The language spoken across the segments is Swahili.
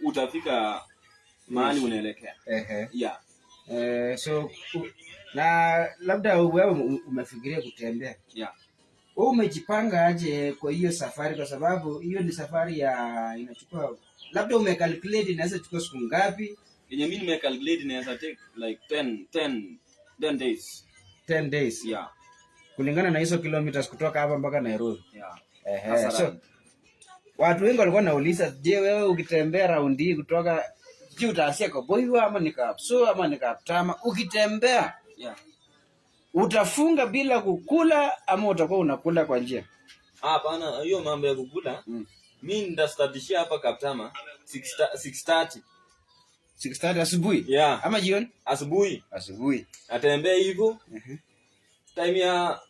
utafika mahali unaelekea. Yeah. So na labda wewe umefikiria kutembea. Yeah. Wewe umejipanga aje kwa hiyo safari, kwa sababu hiyo ni safari ya inachukua, labda umecalculate inaweza chukua siku ngapi? Yenye mimi nimecalculate inaweza take like 10 days. 10 days. Yeah. Kulingana na hizo kilometers kutoka hapa mpaka Nairobi. Yeah. So watu wengi walikuwa nauliza, je, wewe ukitembea round hii kutoka juu utaanzia kwa Boiwa ama Nikapso ama Nikaptama, ukitembea utafunga bila kukula ama utakuwa unakula kwa njia? Hapana, hiyo mambo ya kukula mimi ndastadishia hapa Kaptama 6:30 asubuhi. Yeah. Ama jioni? Asubuhi. Natembea hivyo. Time ya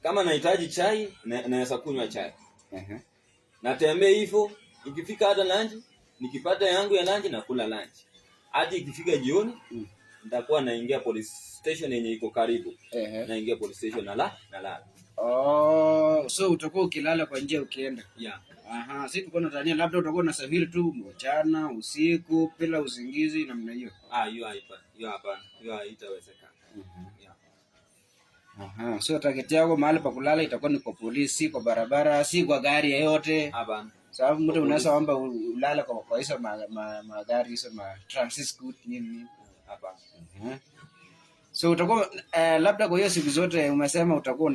kama nahitaji chai naweza kunywa chai. Natembea hivyo, ikifika hata lunch, nikipata yangu ya lunch nakula lunch. Hadi ikifika jioni nitakuwa naingia police station yenye iko karibu. Naingia police station nalala. So utakuwa ukilala kwa njia ukienda. Yeah. Sisi tulikuwa tunadhania labda utakuwa unasafiri tu mchana, usiku bila usingizi namna hiyo. Hiyo hapana. Hiyo haitawezekana. So target yako mahali pa kulala itakuwa ni kwa polisi, kwa barabara, si kwa gari yoyote. Hapana. Sababu mtu unaweza omba ulala kwa hizo magari hizo transit scoot nini. Hapana. So utakuwa labda kwa hiyo siku zote umesema utakuwa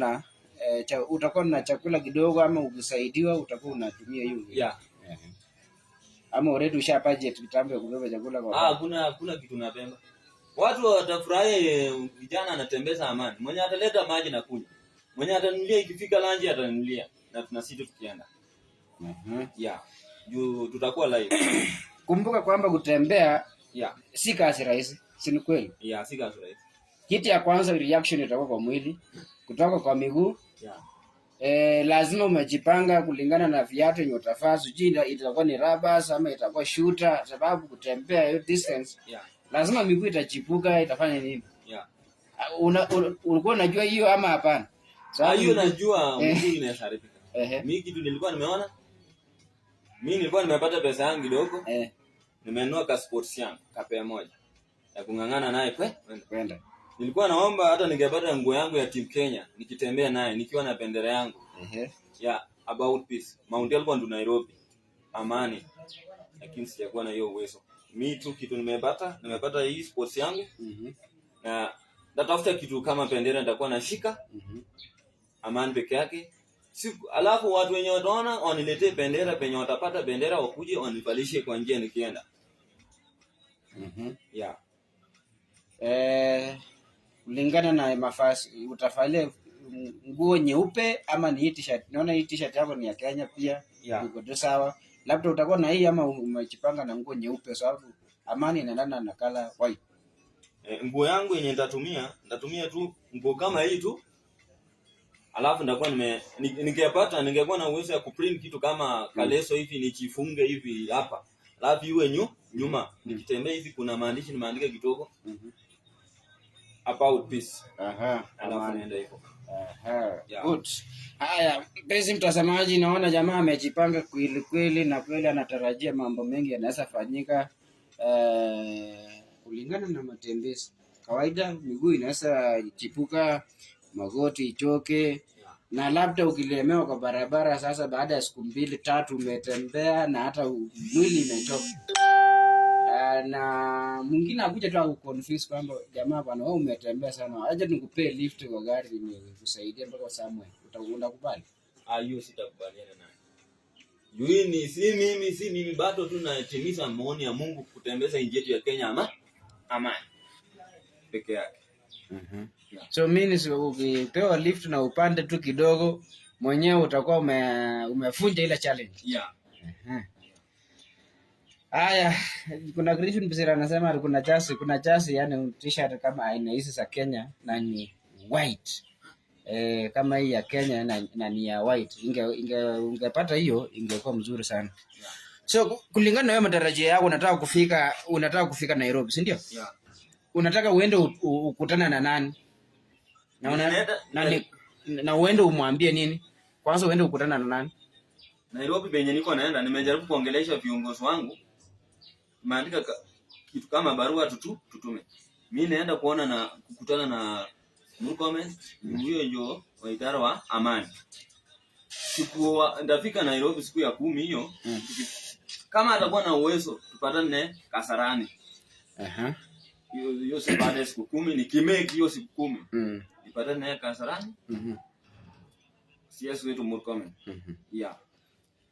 na chakula kidogo, ama ukisaidiwa utakuwa unatumia hiyo. Yeah. Ama already usha budget kitambo ya kubeba chakula kwa. Hakuna kitu napemba. Watu watafurahi vijana anatembeza amani. Mwenye ataleta maji na kunywa. Mwenye atanunulia ikifika lunch atanunulia na tunasiti tukienda. Yeah. Juu tutakuwa live. Kumbuka kwamba kutembea si kazi rahisi, si ni kweli? Yeah, si kazi rahisi. Kitu ya kwanza reaction itakuwa kwa mwili, kutoka kwa miguu. Lazima umejipanga kulingana na viatu yenye utafaa, sijui itakuwa ni rubbers ama itakuwa shooter, sababu kutembea hiyo distance lazima miguu itachipuka, itafanya nini? Ulikuwa unajua hiyo ama hapana? Hiyo najua miguu inaharibika. Mimi kitu nilikuwa nimeona, mimi nilikuwa nimepata pesa yangu kidogo. Nimenunua ka sports yangu, kapea moja ya kungangana naye kwenda. Nilikuwa naomba hata ningepata nguo yangu ya Team Kenya nikitembea naye nikiwa na bendera yangu. About peace. Mount Elgon to Nairobi. Amani. Lakini sijakuwa na hiyo uwezo. Mimi tu kitu nimepata hii sports yangu. Na natafuta kitu kama bendera nitakuwa nashika. Amani peke yake. Alafu watu wenye wataona waniletee bendera, penye watapata bendera wakuje wanivalishe kwa njia nikienda. Kulingana na mavazi utafalia nguo nyeupe ama ni hii t-shirt? Naona hii t-shirt hapo ni ya Kenya pia. Iko tu sawa. Labda utakuwa na hii ama umejipanga na nguo nyeupe, sababu amani inaendana na color white. Nguo yangu yenye nitatumia tu nguo kama hii tu. Alafu ndakuwa ningekuwa na uwezo ya kuprint kitu kama kaleso hivi nichifunge hivi hapa. Alafu iwe nyuma nikitembea hivi kuna maandishi nimeandika kidogo. About peace. Alafu naenda hivyo. Good. Haya, mpenzi mtazamaji, naona jamaa amejipanga kweli na kweli anatarajia mambo mengi yanaweza fanyika kulingana na matembezi. Kawaida miguu inaweza chipuka, magoti ichoke, na labda ukilemewa kwa barabara sasa baada ya siku 2-3 umetembea na hata mwili imechoka. Na mwingine akuja tu akuconfuse kwamba jamaa bwana wewe umetembea sana, aje nikupe lift kwa gari nikusaidia mpaka somewhere. Utakubali? Hiyo sitakubaliana naye. Yuni si mimi bado tu natimiza maoni ya Mungu kutembeza injili yetu ya Kenya amani peke yake. So mimi ukipewa lift na upande tu kidogo mwenyewe utakuwa umefunja ile challenge. Haya, kuna Christian Bisera anasema kuna chasi yani t-shirt kama aina hizi za Kenya na ni white. Kama hii ya Kenya na ni ya white. Ungepata hiyo ingekuwa mzuri sana. So kulingana na wewe matarajio yako unataka kufika Nairobi, si ndio? Unataka uende ukutana na nani? Na uende umwambie nini? Kwanza uende ukutana na nani? Nairobi penye niko naenda, nimejaribu kuongelesha viongozi wangu. Maandika kitu kama barua tutume. Mimi naenda kukutana na Murkomen, huyo ndio wa idara wa amani. Ndafika Nairobi siku ya 10 hiyo. Kama atakuwa na uwezo tupatane Kasarani. Hiyo baada ya siku 10 nikimeki hiyo siku 10. Nipatane naye Kasarani. CS wetu Murkomen. Yeah.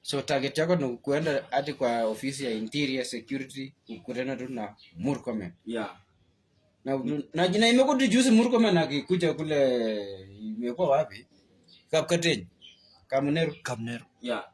So target yako ni kuenda hadi kwa ofisi ya Interior Security ukutana tu na Murkomen. Yeah. Na jina imekuwa tu juzi Murkomen akikuja kule imekuwa wapi? Kapkateny. Kamneru. Yeah.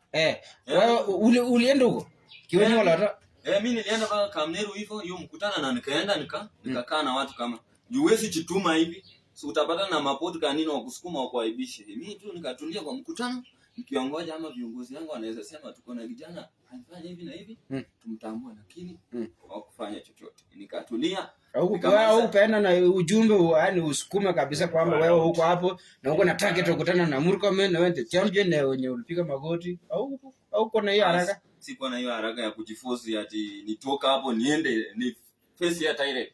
Wewe ulienda huko? Kiweni wala hata? Mimi nilienda kwa Kamneru hivyo, hiyo mkutana na nikaenda nikakaa na watu kama. Juwezi chituma hivi. So utapata na mapoti kanini wa kusukuma wa kuaibisha. Mimi tu nikatulia kwa mkutano. Nikiongoja ama viongozi wangu wanaweza sema tuko na kijana anafanya hivi na hivi, tumtambua, lakini hawakufanya chochote. Nikatulia. Au ukaenda na ujumbe yaani usukume kabisa kwamba wewe huko hapo na uko na target kukutana na Murkomen na wewe champion na wenye ulipiga magoti au uko na hiyo haraka? Siko na hiyo haraka ya kujiforce ati nitoka hapo niende ni face ya direct.